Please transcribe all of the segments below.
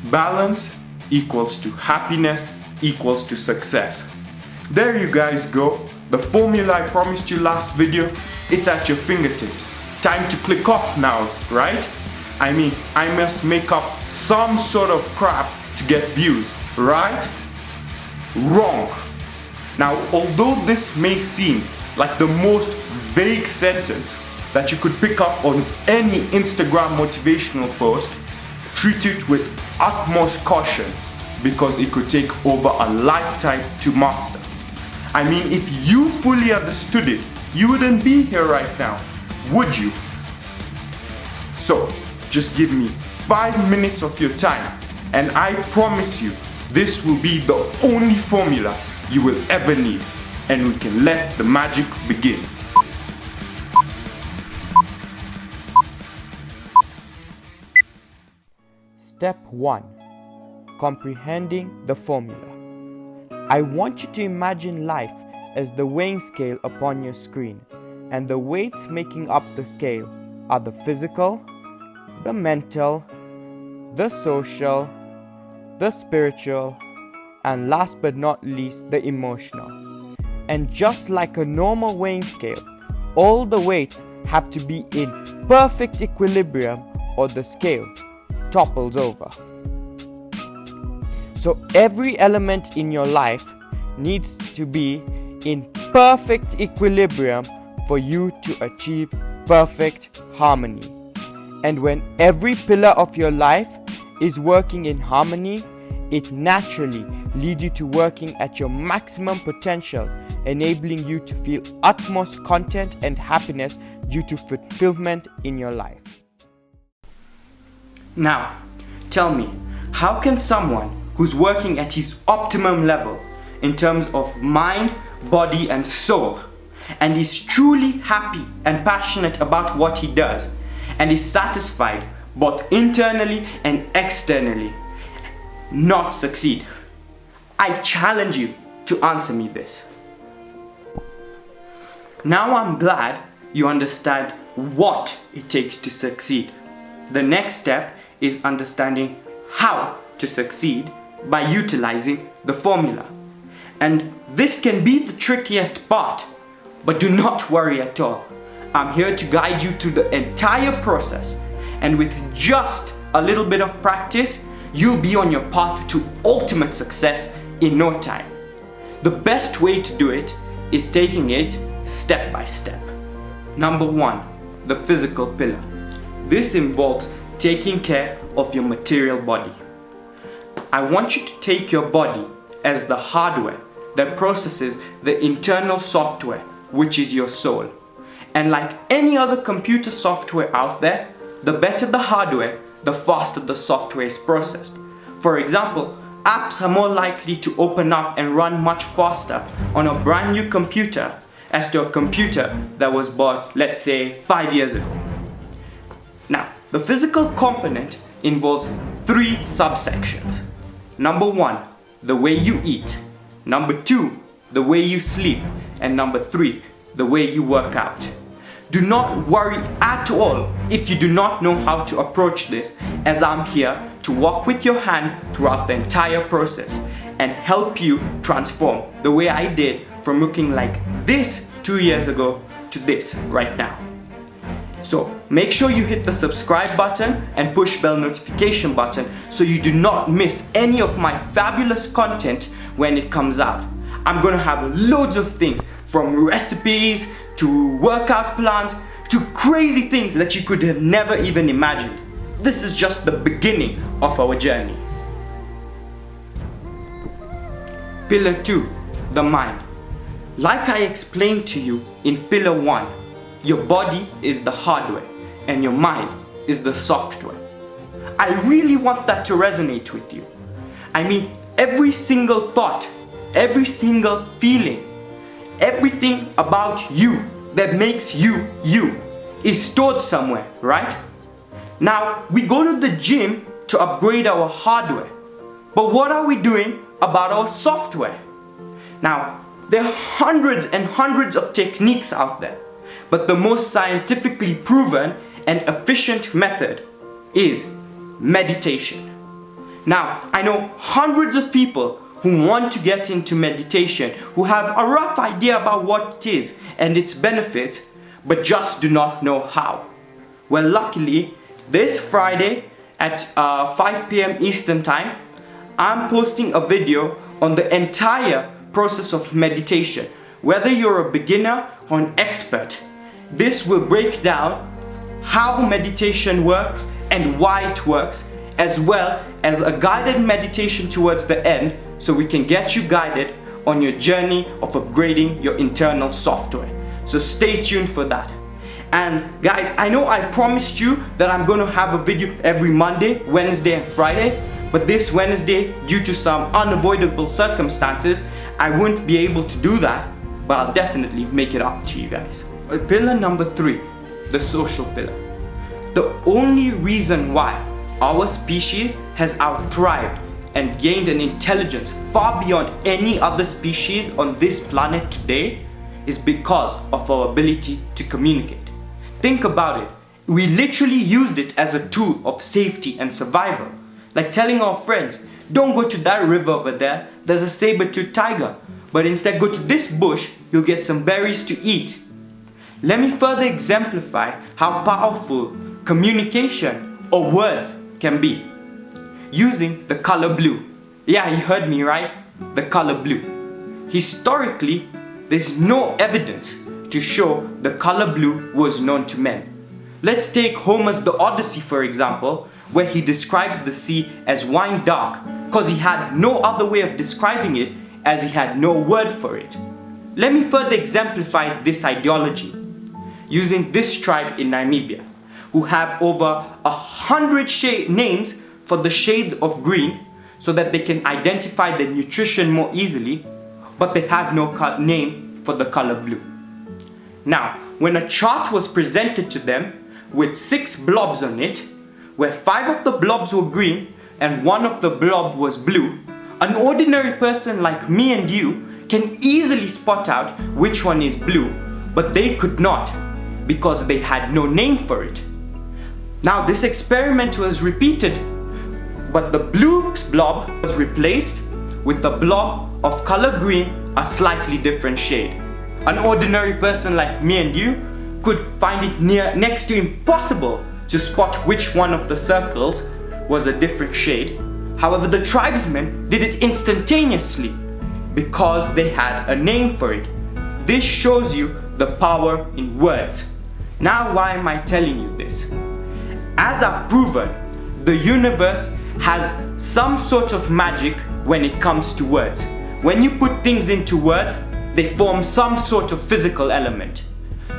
Balance equals to happiness equals to success. There you guys go. The formula I promised you last video, it's at your fingertips. Time to click off now, right? I mean, I must make up some sort of crap to get views, right? Wrong. Now, although this may seem like the most vague sentence that you could pick up on any Instagram motivational post, treat it with utmost caution because it could take over a lifetime to master. I mean, if you fully understood it, you wouldn't be here right now, would you? So, just give me 5 minutes of your time and I promise you, this will be the only formula you will ever need, and we can let the magic begin. Step 1. Comprehending the formula. I want you to imagine life as the weighing scale upon your screen, and the weights making up the scale are the physical, the mental, the social, the spiritual, and last but not least, the emotional. And just like a normal weighing scale, all the weights have to be in perfect equilibrium or the scale topples over. So every element in your life needs to be in perfect equilibrium for you to achieve perfect harmony. And when every pillar of your life is working in harmony, it naturally leads you to working at your maximum potential, enabling you to feel utmost content and happiness due to fulfillment in your life. Now, tell me, how can someone who's working at his optimum level in terms of mind, body and soul, and is truly happy and passionate about what he does, and is satisfied both internally and externally, not succeed? I challenge you to answer me this. Now I'm glad you understand what it takes to succeed. The next step is understanding how to succeed by utilizing the formula. And this can be the trickiest part, but do not worry at all. I'm here to guide you through the entire process, and with just a little bit of practice, you'll be on your path to ultimate success in no time. The best way to do it is taking it step by step. Number 1, the physical pillar. This involves taking care of your material body. I want you to take your body as the hardware that processes the internal software, which is your soul. And like any other computer software out there, the better the hardware, the faster the software is processed. For example, apps are more likely to open up and run much faster on a brand new computer as to a computer that was bought, let's say, 5 years ago. Now, the physical component involves 3 subsections. Number 1, the way you eat. Number 2, the way you sleep. And number 3, the way you work out. Do not worry at all if you do not know how to approach this, as I'm here to walk with your hand throughout the entire process and help you transform the way I did from looking like this 2 years ago to this right now. So make sure you hit the subscribe button and push bell notification button so you do not miss any of my fabulous content when it comes out. I'm gonna have loads of things, from recipes to workout plans to crazy things that you could have never even imagined. This is just the beginning of our journey. Pillar 2, the mind. Like I explained to you in Pillar 1, your body is the hardware and your mind is the software. I really want that to resonate with you. I mean, every single thought, every single feeling, everything about you that makes you, you, is stored somewhere, right? Now, we go to the gym to upgrade our hardware, but what are we doing about our software? Now, there are hundreds and hundreds of techniques out there, but the most scientifically proven and efficient method is meditation. Now, I know hundreds of people who want to get into meditation, who have a rough idea about what it is and its benefits, but just do not know how. Well, luckily, this Friday at 5 p.m. Eastern Time, I'm posting a video on the entire process of meditation. Whether you're a beginner or an expert, this will break down how meditation works and why it works, as well as a guided meditation towards the end, so we can get you guided on your journey of upgrading your internal software. So stay tuned for that. And guys, I know I promised you that I'm going to have a video every Monday, Wednesday and Friday, but this Wednesday, due to some unavoidable circumstances, I won't be able to do that, but I'll definitely make it up to you guys. Pillar number 3, the social pillar. The only reason why our species has outthrived and gained an intelligence far beyond any other species on this planet today is because of our ability to communicate. Think about it. We literally used it as a tool of safety and survival. Like telling our friends, don't go to that river over there, there's a saber-toothed tiger. But instead go to this bush, you'll get some berries to eat. Let me further exemplify how powerful communication or words can be. Using the color blue. Yeah, you heard me right, the color blue. Historically, there's no evidence to show the color blue was known to men. Let's take Homer's The Odyssey for example, where he describes the sea as wine dark because he had no other way of describing it, as he had no word for it. Let me further exemplify this ideology using this tribe in Namibia, who have over 100 names for the shades of green so that they can identify the nutrition more easily, but they have no name for the color blue. Now, when a chart was presented to them with 6 blobs on it, where 5 of the blobs were green and 1 of the blob was blue, an ordinary person like me and you can easily spot out which one is blue, but they could not because they had no name for it. Now this experiment was repeated, but the blue blob was replaced with a blob of color green, a slightly different shade. An ordinary person like me and you could find it next to impossible to spot which one of the circles was a different shade. However, the tribesmen did it instantaneously because they had a name for it. This shows you the power in words. Now, why am I telling you this? As I've proven, the universe has some sort of magic when it comes to words. When you put things into words, they form some sort of physical element.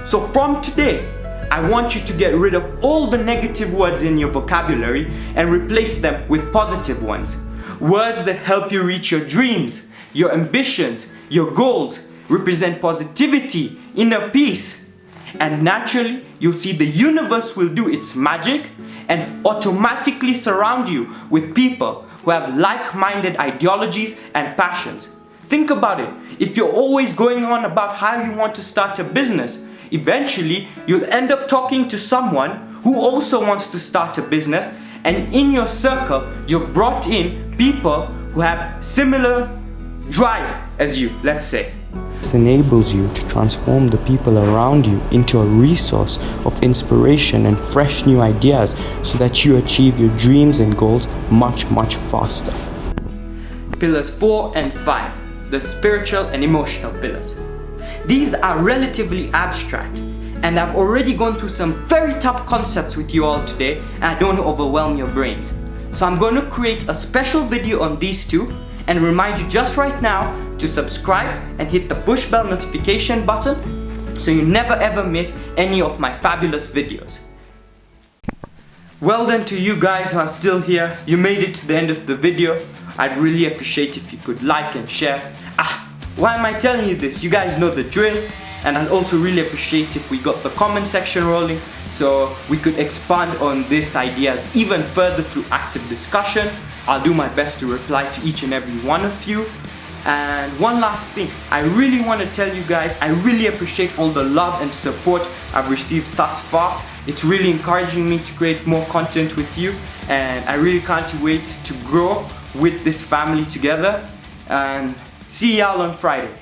So from today, I want you to get rid of all the negative words in your vocabulary and replace them with positive ones. Words that help you reach your dreams, your ambitions, your goals, represent positivity, inner peace. And naturally, you'll see the universe will do its magic and automatically surround you with people who have like-minded ideologies and passions. Think about it. If you're always going on about how you want to start a business, eventually you'll end up talking to someone who also wants to start a business, and in your circle you've brought in people who have similar drive as you, let's say. This enables you to transform the people around you into a resource of inspiration and fresh new ideas so that you achieve your dreams and goals much faster. Pillars 4 and 5, the spiritual and emotional pillars. These are relatively abstract, and I've already gone through some very tough concepts with you all today, and I don't want to overwhelm your brains. So I'm going to create a special video on these two and remind you just right now to subscribe and hit the push bell notification button so you never ever miss any of my fabulous videos. Well then, to you guys who are still here, you made it to the end of the video. I'd really appreciate if you could like and share. Why am I telling you this? You guys know the drill, and I'd also really appreciate if we got the comment section rolling so we could expand on these ideas even further through active discussion. I'll do my best to reply to each and every one of you. And one last thing, I really want to tell you guys, I really appreciate all the love and support I've received thus far. It's really encouraging me to create more content with you, and I really can't wait to grow with this family together. And see y'all on Friday.